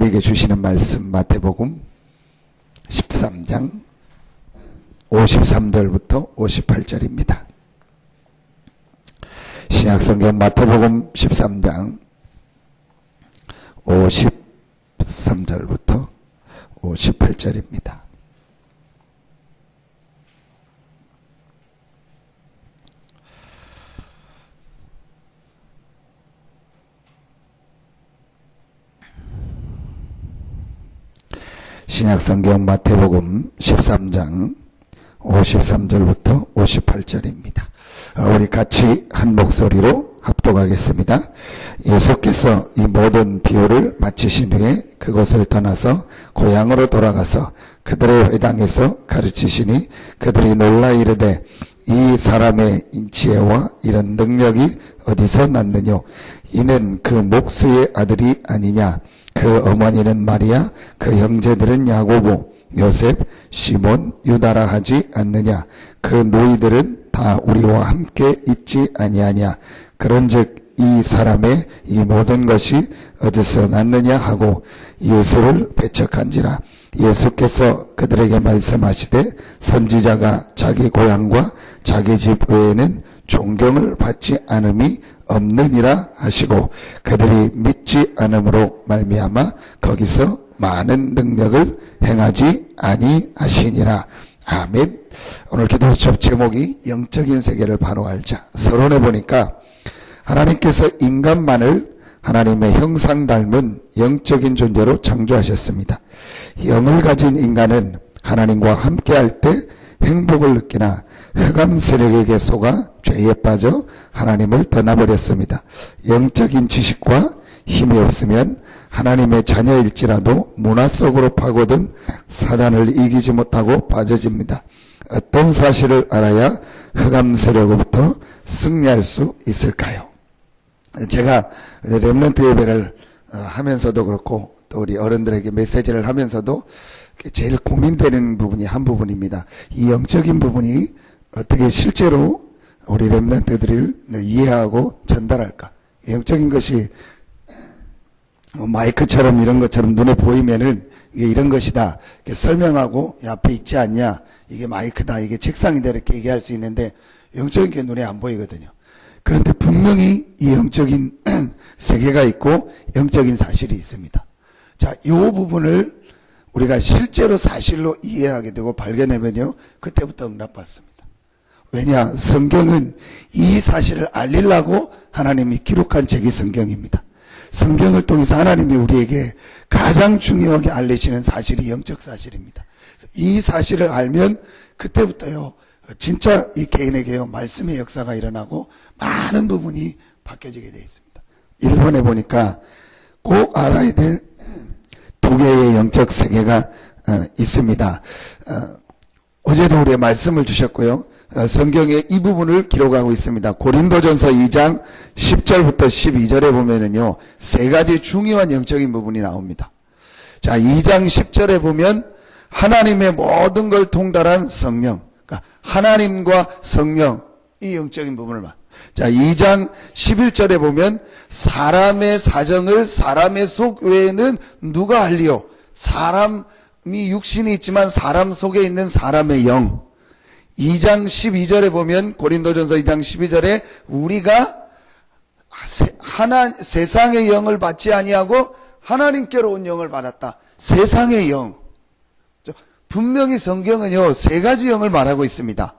우리에게 주시는 말씀 마태복음 13장 53절부터 58절입니다. 신약성경 마태복음 13장 53절부터 58절입니다. 신약성경 마태복음 13장 53절부터 58절입니다. 우리 같이 한 목소리로 합독하겠습니다. 예수께서 이 모든 비유를 마치신 후에 그곳을 떠나서 고향으로 돌아가서 그들의 회당에서 가르치시니 그들이 놀라 이르되 이 사람의 지혜와 이런 능력이 어디서 났느뇨? 이는 그 목수의 아들이 아니냐? 그 어머니는 마리아, 그 형제들은 야고보, 요셉, 시몬, 유다라 하지 않느냐? 그 너희들은 다 우리와 함께 있지 아니하냐? 그런즉 이 사람의 이 모든 것이 어디서 났느냐 하고 예수를 배척한지라. 예수께서 그들에게 말씀하시되 선지자가 자기 고향과 자기 집 외에는 존경을 받지 않음이 없느니라 하시고 그들이 믿지 않음으로 말미암아 거기서 많은 능력을 행하지 아니하시니라. 아멘. 오늘 기도 수업 제목이 영적인 세계를 바로 알자. 서론에 보니까 하나님께서 인간만을 하나님의 형상 닮은 영적인 존재로 창조하셨습니다. 영을 가진 인간은 하나님과 함께할 때 행복을 느끼나 흑암 세력에게 속아 죄에 빠져 하나님을 떠나버렸습니다. 영적인 지식과 힘이 없으면 하나님의 자녀일지라도 문화 속으로 파고든 사단을 이기지 못하고 빠져집니다. 어떤 사실을 알아야 흑암 세력으로부터 승리할 수 있을까요? 제가 렘넌트 예배를 하면서도 그렇고 또 우리 어른들에게 메시지를 하면서도 제일 고민되는 부분이 한 부분입니다. 이 영적인 부분이 어떻게 실제로 우리 렘넌트들을 이해하고 전달할까? 영적인 것이 마이크처럼 이런 것처럼 눈에 보이면은 이게 이런 것이다 이렇게 설명하고 앞에 있지 않냐, 이게 마이크다, 이게 책상이다 이렇게 얘기할 수 있는데 영적인 게 눈에 안 보이거든요. 그런데 분명히 이 영적인 세계가 있고 영적인 사실이 있습니다. 자, 이 부분을 우리가 실제로 사실로 이해하게 되고 발견하면요, 그때부터 응답받습니다. 왜냐? 성경은 이 사실을 알리려고 하나님이 기록한 책이 성경입니다. 성경을 통해서 하나님이 우리에게 가장 중요하게 알리시는 사실이 영적 사실입니다. 이 사실을 알면 그때부터요, 진짜 이 개인에게요, 말씀의 역사가 일어나고 많은 부분이 바뀌어지게 되어 있습니다. 일본에 보니까 꼭 알아야 될 두 개의 영적 세계가 있습니다. 어제도 우리의 말씀을 주셨고요. 성경에 이 부분을 기록하고 있습니다. 고린도전서 2장 10절부터 12절에 보면은요, 세 가지 중요한 영적인 부분이 나옵니다. 자, 2장 10절에 보면 하나님의 모든 걸 통달한 성령, 그러니까 하나님과 성령, 이 영적인 부분을 봐. 자, 2장 11절에 보면 사람의 사정을 사람의 속 외에는 누가 알리요? 사람이 육신이 있지만 사람 속에 있는 사람의 영. 2장 12절에 보면 고린도전서 2장 12절에 우리가 세상의 영을 받지 아니하고 하나님께로 온 영을 받았다. 세상의 영. 분명히 성경은요, 세 가지 영을 말하고 있습니다.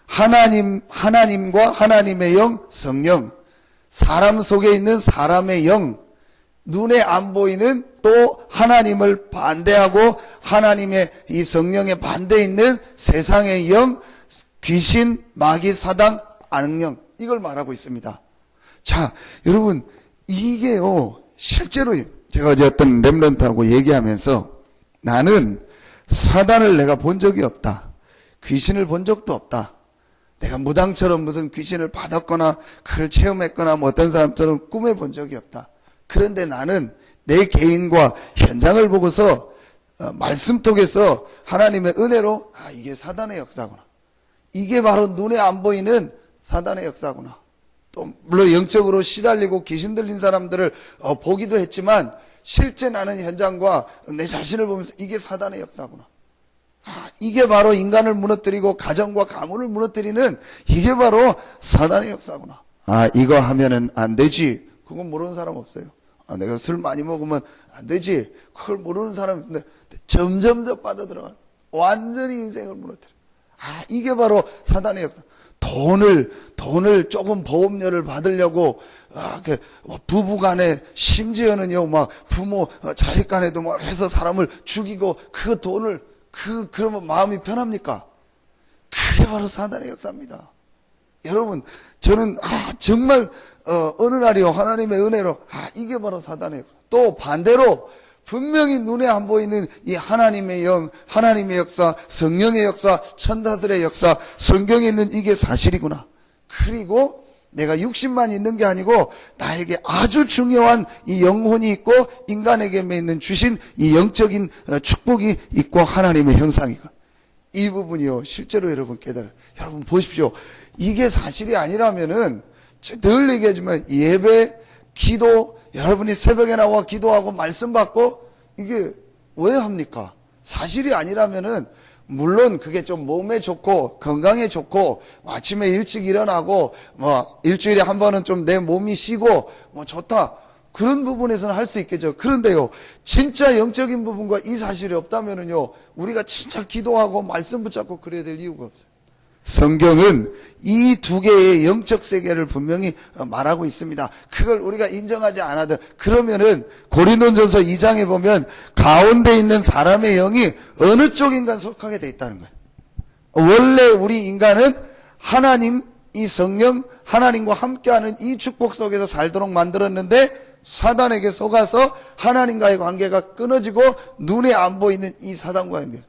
하나님과 하나님의 영, 성령, 사람 속에 있는 사람의 영, 눈에 안 보이는 또 하나님을 반대하고 하나님의 이 성령에 반대에 있는 세상의 영, 귀신, 마귀, 사단, 악령, 이걸 말하고 있습니다. 자, 여러분, 이게요, 실제로 제가 어제 어떤 렘넌트하고 얘기하면서 나는 사단을 내가 본 적이 없다. 귀신을 본 적도 없다. 내가 무당처럼 무슨 귀신을 받았거나 그걸 체험했거나 뭐 어떤 사람처럼 꿈에 본 적이 없다. 그런데 나는 내 개인과 현장을 보고서 말씀 통해서 하나님의 은혜로 이게 사단의 역사구나. 이게 바로 눈에 안 보이는 사단의 역사구나. 또 물론 영적으로 시달리고 귀신 들린 사람들을 보기도 했지만 실제 나는 현장과 내 자신을 보면서 이게 사단의 역사구나. 이게 바로 인간을 무너뜨리고 가정과 가문을 무너뜨리는 이게 바로 사단의 역사구나. 이거 하면은 안 되지. 그건 모르는 사람 없어요. 내가 술 많이 먹으면 안 되지. 그걸 모르는 사람이 있는데 점점 더 빠져들어가. 완전히 인생을 무너뜨려. 이게 바로 사단의 역사. 돈을 조금 보험료를 받으려고, 부부 간에, 심지어는요, 막, 부모, 자식 간에도 막 해서 사람을 죽이고, 그 돈을, 그러면 마음이 편합니까? 그게 바로 사단의 역사입니다. 여러분, 저는, 정말, 어느 날이요, 하나님의 은혜로, 이게 바로 사단의 역사. 또 반대로, 분명히 눈에 안 보이는 이 하나님의 영, 하나님의 역사, 성령의 역사, 천사들의 역사, 성경에 있는 이게 사실이구나. 그리고 내가 육신만 있는 게 아니고 나에게 아주 중요한 이 영혼이 있고 인간에게 있는 주신 이 영적인 축복이 있고 하나님의 형상이고, 이 부분이요 실제로 여러분 깨달아요. 여러분 보십시오. 이게 사실이 아니라면은 늘 얘기하지만 예배, 기도, 여러분이 새벽에 나와 기도하고 말씀 받고 이게 왜 합니까? 사실이 아니라면은 물론 그게 좀 몸에 좋고 건강에 좋고 아침에 일찍 일어나고 뭐 일주일에 한 번은 좀 내 몸이 쉬고 뭐 좋다. 그런 부분에서는 할 수 있겠죠. 그런데요, 진짜 영적인 부분과 이 사실이 없다면은요, 우리가 진짜 기도하고 말씀 붙잡고 그래야 될 이유가 없어요. 성경은 이 두 개의 영적 세계를 분명히 말하고 있습니다. 그걸 우리가 인정하지 않아도, 그러면은 고린도전서 2장에 보면 가운데 있는 사람의 영이 어느 쪽인가 속하게 돼 있다는 거예요. 원래 우리 인간은 하나님, 이 성령, 하나님과 함께하는 이 축복 속에서 살도록 만들었는데 사단에게 속아서 하나님과의 관계가 끊어지고 눈에 안 보이는 이 사단과 관계,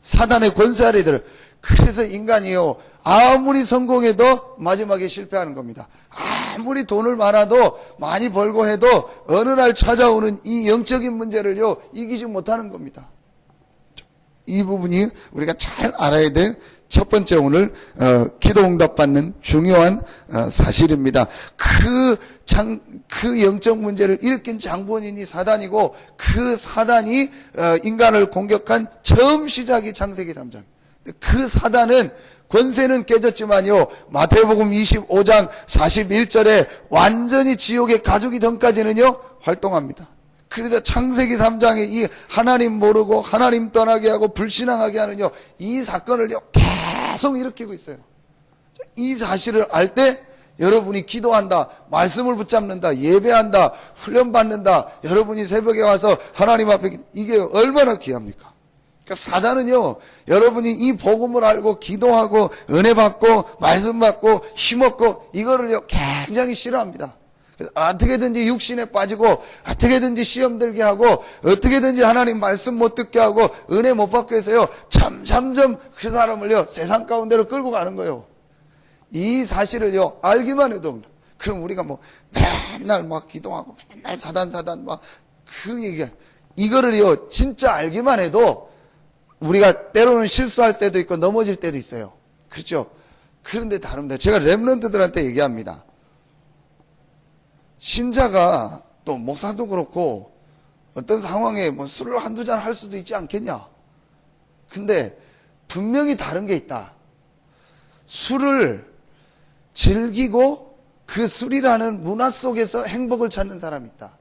사단의 권세 아래 들어. 그래서 인간이요, 아무리 성공해도 마지막에 실패하는 겁니다. 아무리 돈을 많아도 많이 벌고 해도 어느 날 찾아오는 이 영적인 문제를요 이기지 못하는 겁니다. 이 부분이 우리가 잘 알아야 될 첫 번째 오늘 기도 응답 받는 중요한 사실입니다. 그 영적 문제를 일으킨 장본인이 사단이고, 그 사단이 인간을 공격한 처음 시작이 창세기 3장. 그 사단은 권세는 깨졌지만요, 마태복음 25장 41절에 완전히 지옥의 가죽이 전까지는요 활동합니다. 그래서 창세기 3장에 이 하나님 모르고 하나님 떠나게 하고 불신앙하게 하는요, 이 사건을요 계속 일으키고 있어요. 이 사실을 알 때 여러분이 기도한다, 말씀을 붙잡는다, 예배한다, 훈련받는다, 여러분이 새벽에 와서 하나님 앞에, 이게 얼마나 귀합니까? 그러니까 사단은요, 여러분이 이 복음을 알고 기도하고 은혜 받고 말씀 받고 힘없고 이거를요 굉장히 싫어합니다. 어떻게든지 육신에 빠지고 어떻게든지 시험 들게 하고 어떻게든지 하나님 말씀 못 듣게 하고 은혜 못 받게 해서요 점점 그 사람을요 세상 가운데로 끌고 가는 거예요. 이 사실을요 알기만 해도, 그럼 우리가 뭐 맨날 막 기도하고 맨날 사단 막 그 얘기, 이거를요 진짜 알기만 해도 우리가 때로는 실수할 때도 있고 넘어질 때도 있어요. 그렇죠? 그런데 다릅니다. 제가 렘넌트들한테 얘기합니다. 신자가, 또 목사도 그렇고 어떤 상황에 뭐 술을 한두 잔 할 수도 있지 않겠냐. 근데 분명히 다른 게 있다. 술을 즐기고 그 술이라는 문화 속에서 행복을 찾는 사람이 있다.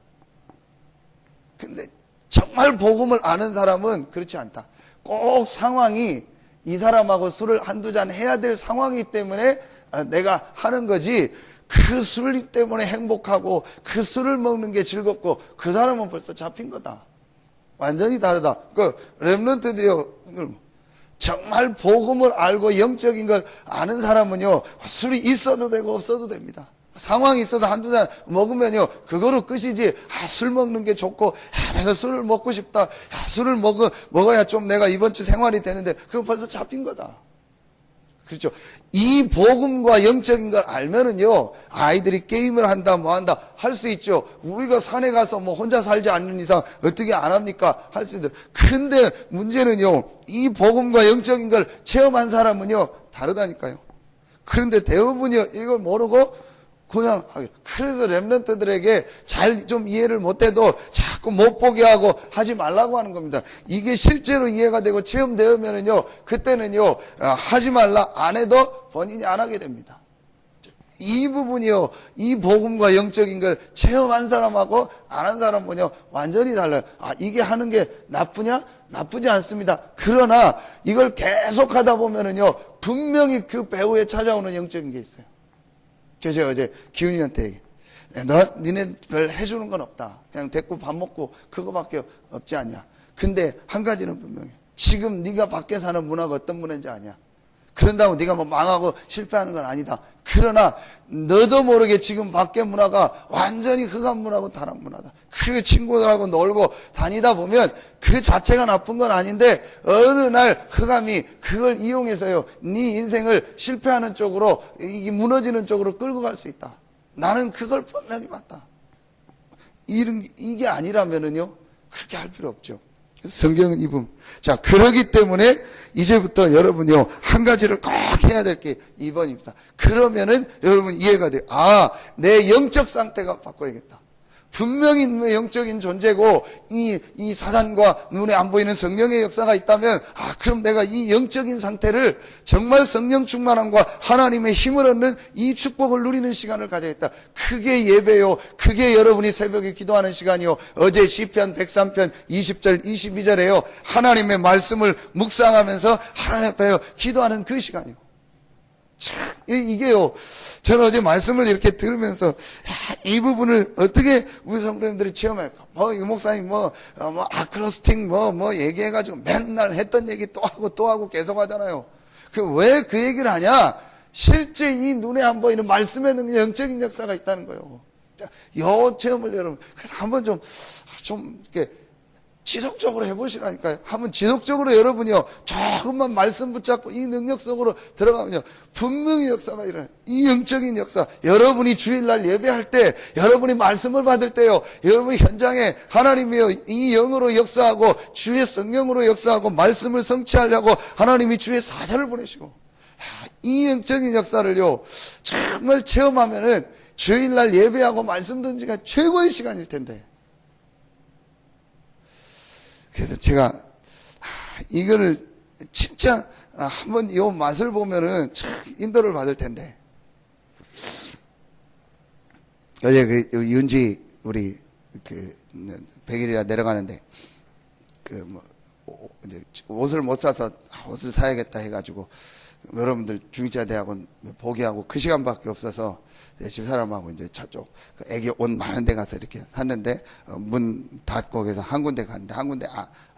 근데 정말 복음을 아는 사람은 그렇지 않다. 꼭 상황이 이 사람하고 술을 한두 잔 해야 될 상황이기 때문에 내가 하는 거지, 그 술 때문에 행복하고 그 술을 먹는 게 즐겁고 그 사람은 벌써 잡힌 거다. 완전히 다르다. 그 렘넌트들이요, 정말 복음을 알고 영적인 걸 아는 사람은요 술이 있어도 되고 없어도 됩니다. 상황이 있어서 한두 잔 먹으면요 그거로 끝이지, 술 먹는 게 좋고 내가 술을 먹고 싶다, 술을 먹어야 좀 내가 이번 주 생활이 되는데, 그건 벌써 잡힌 거다. 그렇죠? 이 복음과 영적인 걸 알면은요 아이들이 게임을 한다 뭐 한다 할 수 있죠. 우리가 산에 가서 뭐 혼자 살지 않는 이상 어떻게 안 합니까? 할 수 있죠. 근데 문제는요 이 복음과 영적인 걸 체험한 사람은요 다르다니까요. 그런데 대부분이요 이걸 모르고 그냥 그래서 렘넌트들에게 잘 좀 이해를 못해도 자꾸 못 보게 하고 하지 말라고 하는 겁니다. 이게 실제로 이해가 되고 체험되면은요, 그때는요, 하지 말라 안 해도 본인이 안 하게 됩니다. 이 부분이요, 이 복음과 영적인 걸 체험한 사람하고 안 한 사람은요, 완전히 달라요. 이게 하는 게 나쁘냐? 나쁘지 않습니다. 그러나 이걸 계속 하다 보면은요, 분명히 그 배후에 찾아오는 영적인 게 있어요. 그래서 제가 어제 기훈이한테 얘기해. 니네 별 해주는 건 없다. 그냥 데리고 밥 먹고 그거밖에 없지 않냐. 근데 한 가지는 분명해. 지금 네가 밖에 사는 문화가 어떤 문화인지 아냐. 그런다고 네가 뭐 망하고 실패하는 건 아니다. 그러나 너도 모르게 지금 밖에 문화가 완전히 흑암 문화고 다른 문화다. 그리고 친구들하고 놀고 다니다 보면 그 자체가 나쁜 건 아닌데 어느 날 흑암이 그걸 이용해서요, 네 인생을 실패하는 쪽으로, 이게 무너지는 쪽으로 끌고 갈 수 있다. 나는 그걸 분명히 봤다. 이게 아니라면은요, 그렇게 할 필요 없죠. 성경은 이 부분. 자, 그러기 때문에 이제부터 여러분요, 한 가지를 꼭 해야 될 게 2번입니다. 그러면은 여러분 이해가 돼요. 내 영적 상태가 바꿔야겠다. 분명히 영적인 존재고 이 사단과 눈에 안 보이는 성령의 역사가 있다면 그럼 내가 이 영적인 상태를 정말 성령 충만함과 하나님의 힘을 얻는 이 축복을 누리는 시간을 가져야겠다. 그게 예배요. 그게 여러분이 새벽에 기도하는 시간이요. 어제 시편 103편 20절 22절에요. 하나님의 말씀을 묵상하면서 하나님 앞에 기도하는 그 시간이요. 참, 이게요, 저는 어제 말씀을 이렇게 들으면서, 이 부분을 어떻게 우리 성도님들이 체험할까? 이 목사님 아크로스팅 얘기해가지고 맨날 했던 얘기 또 하고 계속 하잖아요. 왜 그 얘기를 하냐? 실제 이 눈에 안 보이는 말씀에 능력, 영적인 역사가 있다는 거예요. 자, 요 체험을 여러분, 그래서 한번 이렇게, 지속적으로 해보시라니까요. 한번 지속적으로 여러분이요, 조금만 말씀 붙잡고 이 능력 속으로 들어가면요, 분명히 역사가 일어나요. 이 영적인 역사, 여러분이 주일날 예배할 때, 여러분이 말씀을 받을 때요, 여러분 현장에 하나님이요, 이 영으로 역사하고, 주의 성령으로 역사하고, 말씀을 성취하려고 하나님이 주의 사자를 보내시고, 이 영적인 역사를요, 정말 체험하면은 주일날 예배하고 말씀 듣기가 최고의 시간일 텐데. 그래서 제가 이거를 진짜 한번 이 맛을 보면은 참 인도를 받을 텐데. 어제 윤지 우리 100일이라 내려가는데 이제 옷을 못 사서 옷을 사야겠다 해가지고 여러분들 중위자대학원 포기하고 그 시간밖에 없어서 집사람하고 이제 저쪽 애기 옷 많은 데 가서 이렇게 샀는데 문 닫고 그래서 한 군데 갔는데 한 군데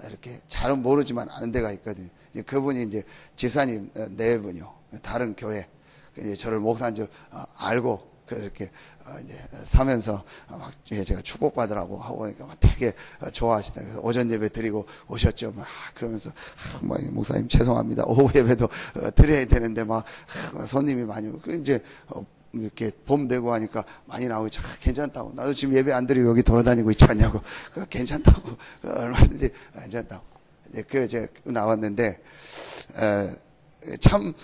이렇게 잘은 모르지만 아는 데가 있거든요. 그분이 이제 집사님 네 분이요. 다른 교회 이제 저를 목사인 줄 알고 그렇게 이제 사면서 막 제가 축복받으라고 하고 보니까 막 되게 좋아하시다. 그래서 오전 예배 드리고 오셨죠. 막 그러면서 목사님 죄송합니다. 오후 예배도 드려야 되는데 막 손님이 많이 오고 이제 이렇게 봄 되고 하니까 많이 나오고 괜찮다고. 나도 지금 예배 안 드리고 여기 돌아다니고 있지 않냐고. 괜찮다고. 얼마든지 괜찮다고. 이제 제가 나왔는데 참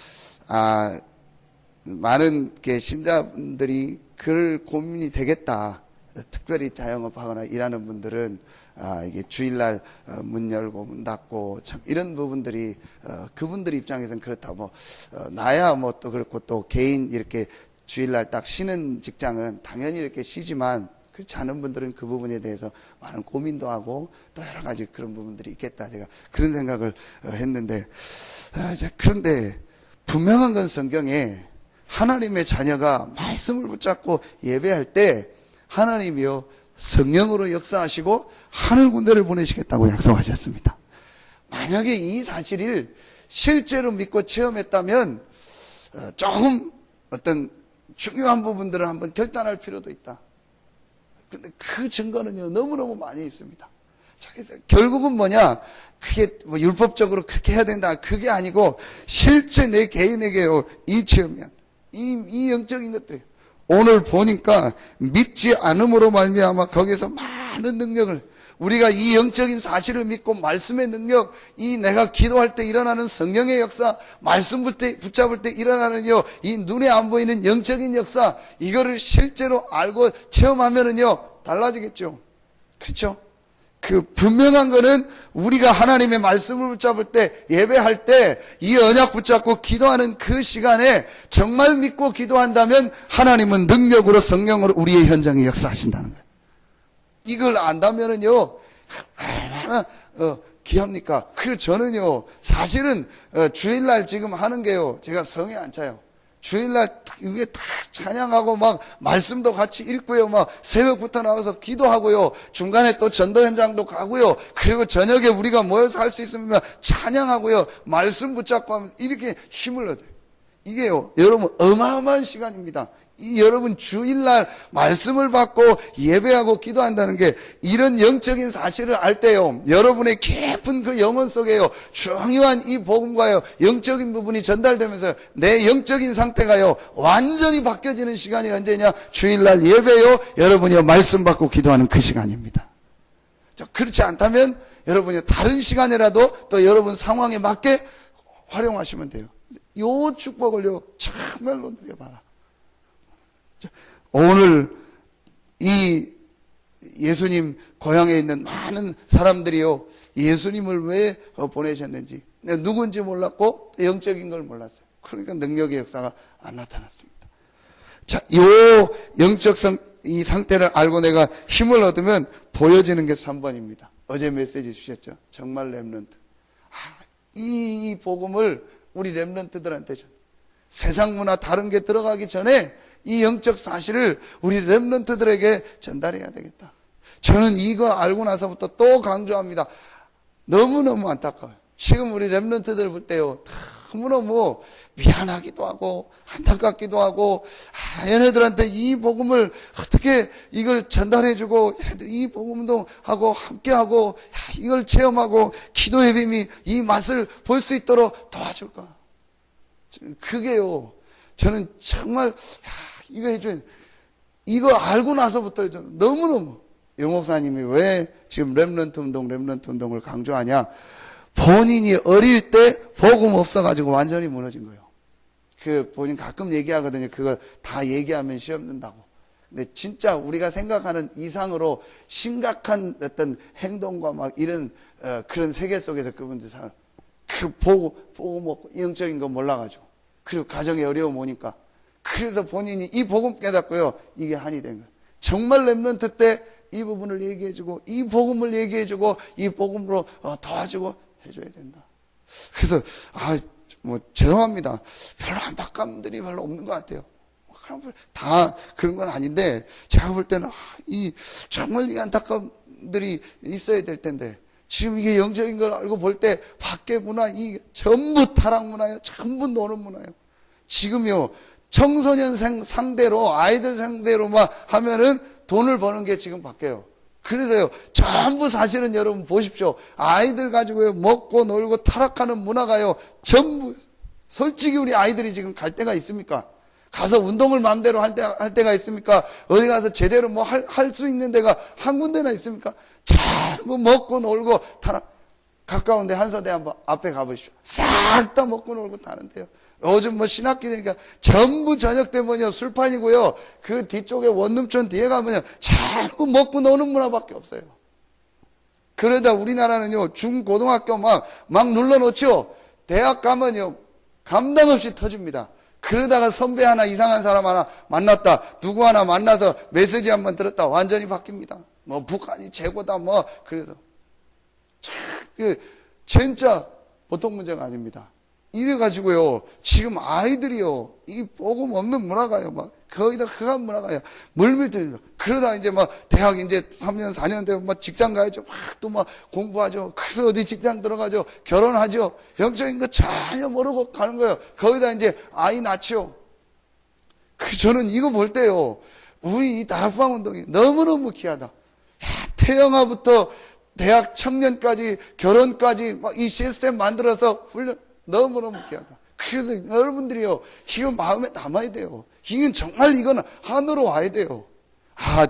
많은 신자분들이 그럴 고민이 되겠다. 특별히 자영업하거나 일하는 분들은 이게 주일날 문 열고 문 닫고 참 이런 부분들이 그분들 입장에서는 그렇다. 나야 또 그렇고 또 개인 이렇게 주일날 딱 쉬는 직장은 당연히 이렇게 쉬지만 그렇지 않은 분들은 그 부분에 대해서 많은 고민도 하고 또 여러 가지 그런 부분들이 있겠다. 제가 그런 생각을 했는데 그런데 분명한 건 성경에 하나님의 자녀가 말씀을 붙잡고 예배할 때 하나님이요 성령으로 역사하시고 하늘 군대를 보내시겠다고 약속하셨습니다. 만약에 이 사실을 실제로 믿고 체험했다면 조금 어떤 중요한 부분들을 한번 결단할 필요도 있다. 근데 그 증거는요 너무너무 많이 있습니다. 결국은 뭐냐, 그게 율법적으로 그렇게 해야 된다 그게 아니고 실제 내 개인에게요 이 체험이야. 이 영적인 것들 오늘 보니까 믿지 않음으로 말미암아 거기서 많은 능력을 우리가 이 영적인 사실을 믿고 말씀의 능력, 이 내가 기도할 때 일어나는 성령의 역사, 말씀 붙잡을 때 일어나는요, 이 눈에 안 보이는 영적인 역사, 이거를 실제로 알고 체험하면은요, 달라지겠죠. 그렇죠? 그 분명한 거는 우리가 하나님의 말씀을 붙잡을 때, 예배할 때 이 언약 붙잡고 기도하는 그 시간에 정말 믿고 기도한다면 하나님은 능력으로 성령으로 우리의 현장에 역사하신다는 거예요. 이걸 안다면은요, 얼마나 귀합니까? 그리고 저는요, 사실은 주일날 지금 하는 게요, 제가 성에 안 차요. 주일날 이게 다 찬양하고 막 말씀도 같이 읽고요, 막 새벽부터 나와서 기도하고요, 중간에 또 전도 현장도 가고요, 그리고 저녁에 우리가 모여서 할 수 있으면 찬양하고요, 말씀 붙잡고 하면 이렇게 힘을 얻어요. 이게요, 여러분 어마어마한 시간입니다. 이 여러분 주일날 말씀을 받고 예배하고 기도한다는 게 이런 영적인 사실을 알 때요, 여러분의 깊은 그 영혼 속에요, 중요한 이 복음과요, 영적인 부분이 전달되면서 내 영적인 상태가요, 완전히 바뀌어지는 시간이 언제냐? 주일날 예배요, 여러분이 말씀 받고 기도하는 그 시간입니다. 그렇지 않다면 여러분이 다른 시간이라도 또 여러분 상황에 맞게 활용하시면 돼요. 요 축복을요, 정말로 누려봐라. 오늘 이 예수님 고향에 있는 많은 사람들이요, 예수님을 왜 보내셨는지 누군지 몰랐고 영적인 걸 몰랐어요. 그러니까 능력의 역사가 안 나타났습니다. 자, 요 영적 이 상태를 알고 내가 힘을 얻으면 보여지는 게 3번입니다. 어제 메시지 주셨죠. 정말 렘넌트. 이 복음을 우리 렘넌트들한테 세상 문화 다른 게 들어가기 전에 이 영적 사실을 우리 렘넌트들에게 전달해야 되겠다. 저는 이거 알고 나서부터 또 강조합니다. 너무너무 안타까워요. 지금 우리 렘넌트들 볼 때요, 너무너무 미안하기도 하고 안타깝기도 하고, 얘네들한테 이 복음을 어떻게 이걸 전달해주고 이 복음도 하고 함께하고 이걸 체험하고 기도의 빔이 이 맛을 볼 수 있도록 도와줄까. 그게요, 저는 정말 이거 해줘야 돼. 이거 알고 나서부터 저는 너무너무 영 목사님이 왜 지금 렘넌트 운동을 강조하냐? 본인이 어릴 때 복음 없어가지고 완전히 무너진 거예요. 그 본인 가끔 얘기하거든요. 그걸 다 얘기하면 시험 든다고. 근데 진짜 우리가 생각하는 이상으로 심각한 어떤 행동과 막 이런 그런 세계 속에서 그분들 살. 그 보고 먹고 영적인 거 몰라가지고, 그리고 가정에 어려움 오니까, 그래서 본인이 이 복음 깨닫고요, 이게 한이 된 거예요. 정말 렘넌트 때 이 부분을 얘기해주고 이 복음을 얘기해주고 이 복음으로 도와주고 해줘야 된다. 그래서 죄송합니다. 별로 안타까움들이 별로 없는 것 같아요. 다 그런 건 아닌데, 제가 볼 때는 정말 이 안타까움들이 있어야 될 텐데, 지금 이게 영적인 걸 알고 볼 때 밖에 문화, 이 전부 타락 문화예요. 전부 노는 문화예요. 지금요, 청소년 상대로, 아이들 상대로만 하면은 돈을 버는 게 지금 바뀌어요. 그래서요, 전부 사실은 여러분 보십시오. 아이들 가지고요, 먹고 놀고 타락하는 문화가요, 전부, 솔직히 우리 아이들이 지금 갈 데가 있습니까? 가서 운동을 마음대로 할 때가 있습니까? 어디 가서 제대로 뭐 할 수 있는 데가 한 군데나 있습니까? 전부 먹고 놀고 타락. 가까운데 한서대 한번 앞에 가보십시오. 싹 다 먹고 놀고 타는데요. 요즘 뭐 신학기 되니까 전부 저녁 때면요, 술판이고요. 그 뒤쪽에 원룸촌 뒤에 가면요, 전부 먹고 노는 문화밖에 없어요. 그러다 우리나라는요, 중고등학교 막 눌러놓죠. 대학 가면요, 감당 없이 터집니다. 그러다가 선배 하나, 이상한 사람 하나 만났다, 누구 하나 만나서 메시지 한번 들었다, 완전히 바뀝니다. 뭐 북한이 최고다, 뭐. 그래서 진짜 보통 문제가 아닙니다. 이래가지고요, 지금 아이들이요, 이 복음 없는 문화가요, 막 거의 다 흑암 문화가요, 물밀들려. 그러다 이제 막 대학 이제 3년 4년 되면 막 직장 가야죠. 막 또 막 공부하죠. 그래서 어디 직장 들어가죠. 결혼하죠. 영적인 거 전혀 모르고 가는 거예요. 거기다 이제 아이 낳죠. 저는 이거 볼 때요, 우리 이 다락방 운동이 너무너무 귀하다. 태영아부터 대학 청년까지, 결혼까지 막 이 시스템 만들어서 훈련, 너무너무 귀하다. 그래서 여러분들이요, 이거 마음에 담아야 돼요. 이건 정말 이거는 하늘로 와야 돼요.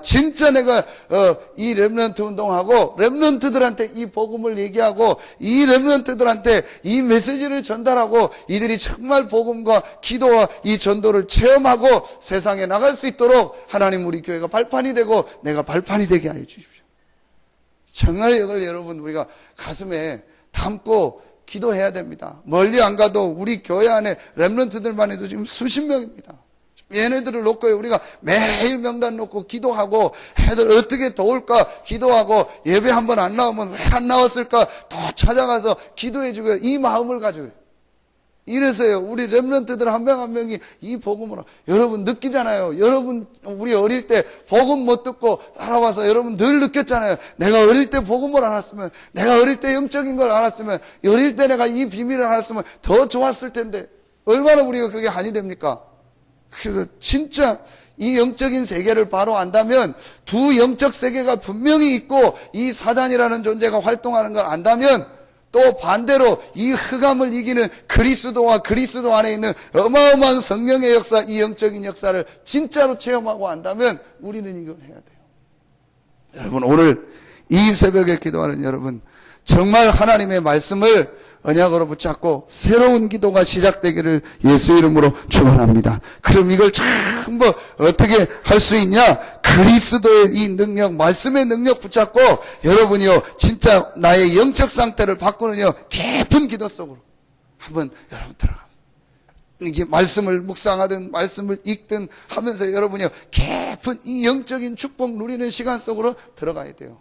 진짜 내가 이 렘넌트 운동하고 렘넌트들한테 이 복음을 얘기하고 이 렘넌트들한테 이 메시지를 전달하고 이들이 정말 복음과 기도와 이 전도를 체험하고 세상에 나갈 수 있도록 하나님 우리 교회가 발판이 되고 내가 발판이 되게 하여 주십시오. 정말 이걸 여러분 우리가 가슴에 담고 기도해야 됩니다. 멀리 안 가도 우리 교회 안에 렘넌트들만 해도 지금 수십 명입니다. 얘네들을 놓고 우리가 매일 명단 놓고 기도하고 애들 어떻게 도울까 기도하고 예배 한 번 안 나오면 왜 안 나왔을까 또 찾아가서 기도해주고 이 마음을 가지고 이래서요 우리 렘넌트들 한 명 한 명이 이 복음으로 여러분 느끼잖아요. 여러분 우리 어릴 때 복음 못 듣고 살아와서 여러분 늘 느꼈잖아요. 내가 어릴 때 복음을 알았으면 내가 어릴 때 영적인 걸 알았으면 어릴 때 내가 이 비밀을 알았으면 더 좋았을 텐데 얼마나 우리가 그게 한이 됩니까? 그래서 진짜 이 영적인 세계를 바로 안다면 두 영적 세계가 분명히 있고 이 사단이라는 존재가 활동하는 걸 안다면 또 반대로 이 흑암을 이기는 그리스도와 그리스도 안에 있는 어마어마한 성령의 역사, 이 영적인 역사를 진짜로 체험하고 안다면 우리는 이걸 해야 돼요. 여러분 오늘 이 새벽에 기도하는 여러분 정말 하나님의 말씀을 언약으로 붙잡고 새로운 기도가 시작되기를 예수 이름으로 축원합니다. 그럼 이걸 전부 어떻게 할 수 있냐? 그리스도의 이 능력, 말씀의 능력 붙잡고 여러분이요 진짜 나의 영적 상태를 바꾸는요 깊은 기도 속으로 한번 여러분 들어가세요. 이게 말씀을 묵상하든 말씀을 읽든 하면서 여러분이요 깊은 이 영적인 축복 누리는 시간 속으로 들어가야 돼요.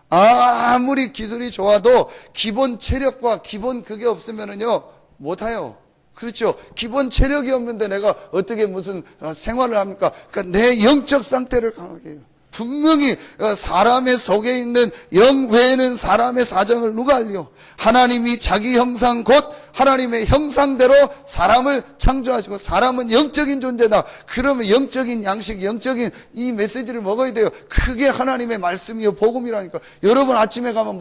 아무리 기술이 좋아도 기본 체력과 기본 그게 없으면은요 못해요. 그렇죠. 기본 체력이 없는데 내가 어떻게 무슨 생활을 합니까? 그러니까 내 영적 상태를 강하게 해요. 분명히 사람의 속에 있는 영 외에는 사람의 사정을 누가 알려? 하나님이 자기 형상 곧 하나님의 형상대로 사람을 창조하시고 사람은 영적인 존재다. 그러면 영적인 양식, 영적인 이 메시지를 먹어야 돼요. 그게 하나님의 말씀이요 복음이라니까. 여러분 아침에 가면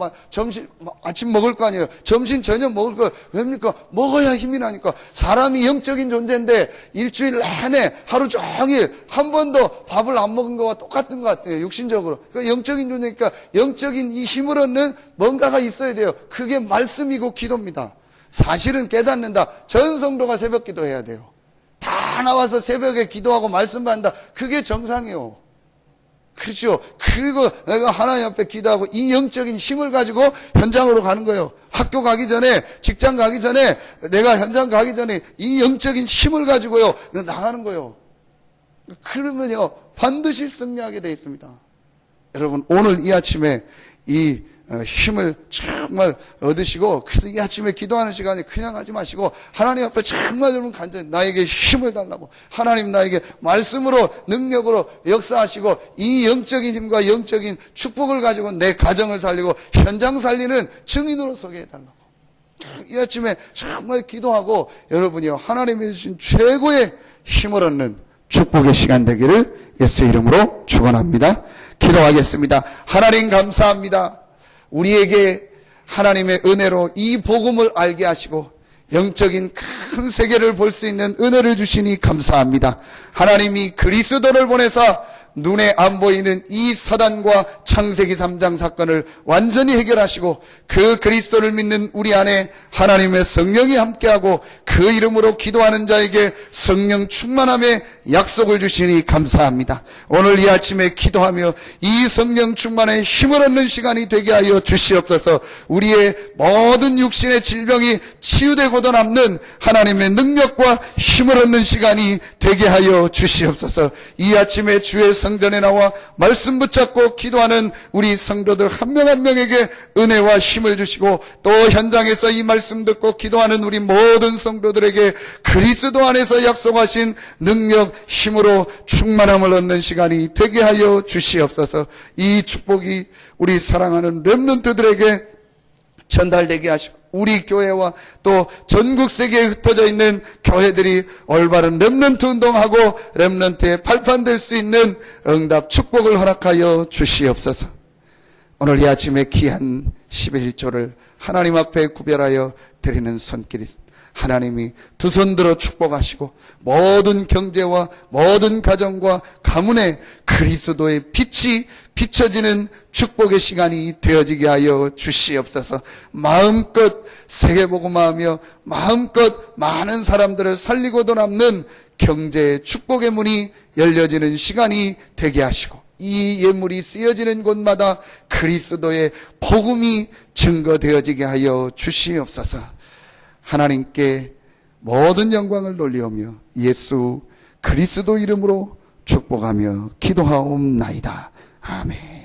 아침 먹을 거 아니에요. 점심 저녁 먹을 거 왜입니까? 먹어야 힘이 나니까. 사람이 영적인 존재인데 일주일 내내 하루 종일 한 번도 밥을 안 먹은 거와 똑같은 것 같아요. 육신적으로. 그러니까 영적인 존재니까 영적인 이 힘을 얻는 뭔가가 있어야 돼요. 그게 말씀이고 기도입니다. 사실은 깨닫는다. 전 성도가 새벽 기도해야 돼요. 다 나와서 새벽에 기도하고 말씀 받는다. 그게 정상이에요. 그렇죠. 그리고 내가 하나님 앞에 기도하고 이 영적인 힘을 가지고 현장으로 가는 거예요. 학교 가기 전에, 직장 가기 전에, 내가 현장 가기 전에 이 영적인 힘을 가지고요 나가는 거예요. 그러면요 반드시 승리하게 되어 있습니다. 여러분 오늘 이 아침에 이 힘을 정말 얻으시고 그래서 이 아침에 기도하는 시간에 그냥 하지 마시고 하나님 앞에 정말 여러분 간절히 나에게 힘을 달라고 하나님 나에게 말씀으로 능력으로 역사하시고 이 영적인 힘과 영적인 축복을 가지고 내 가정을 살리고 현장 살리는 증인으로 서게 해달라고 이 아침에 정말 기도하고 여러분이요 하나님이 주신 최고의 힘을 얻는 축복의 시간 되기를 예수 이름으로 축원합니다. 기도하겠습니다. 하나님 감사합니다. 우리에게 하나님의 은혜로 이 복음을 알게 하시고 영적인 큰 세계를 볼 수 있는 은혜를 주시니 감사합니다. 하나님이 그리스도를 보내사 눈에 안 보이는 이 사단과 창세기 3장 사건을 완전히 해결하시고 그 그리스도를 믿는 우리 안에 하나님의 성령이 함께하고 그 이름으로 기도하는 자에게 성령 충만함의 약속을 주시니 감사합니다. 오늘 이 아침에 기도하며 이 성령 충만의 힘을 얻는 시간이 되게 하여 주시옵소서. 우리의 모든 육신의 질병이 치유되고도 남는 하나님의 능력과 힘을 얻는 시간이 되게 하여 주시옵소서. 이 아침에 주의 성전에 나와 말씀 붙잡고 기도하는 우리 성도들 한 명 한 명에게 은혜와 힘을 주시고 또 현장에서 이 말씀 듣고 기도하는 우리 모든 성도들에게 그리스도 안에서 약속하신 능력, 힘으로 충만함을 얻는 시간이 되게 하여 주시옵소서. 이 축복이 우리 사랑하는 렘넌트들에게 전달되게 하시고 우리 교회와 또 전국 세계에 흩어져 있는 교회들이 올바른 렘넌트 운동하고 렘넌트에 발판될 수 있는 응답 축복을 허락하여 주시옵소서. 오늘 이 아침에 귀한 11조를 하나님 앞에 구별하여 드리는 손길이 하나님이 두 손 들어 축복하시고 모든 경제와 모든 가정과 가문에 그리스도의 빛이 비춰지는 축복의 시간이 되어지게 하여 주시옵소서. 마음껏 세계복음화하며 마음껏 많은 사람들을 살리고도 남는 경제의 축복의 문이 열려지는 시간이 되게 하시고 이 예물이 쓰여지는 곳마다 그리스도의 복음이 증거되어지게 하여 주시옵소서. 하나님께 모든 영광을 돌리오며 예수 그리스도 이름으로 축복하며 기도하옵나이다. 아멘.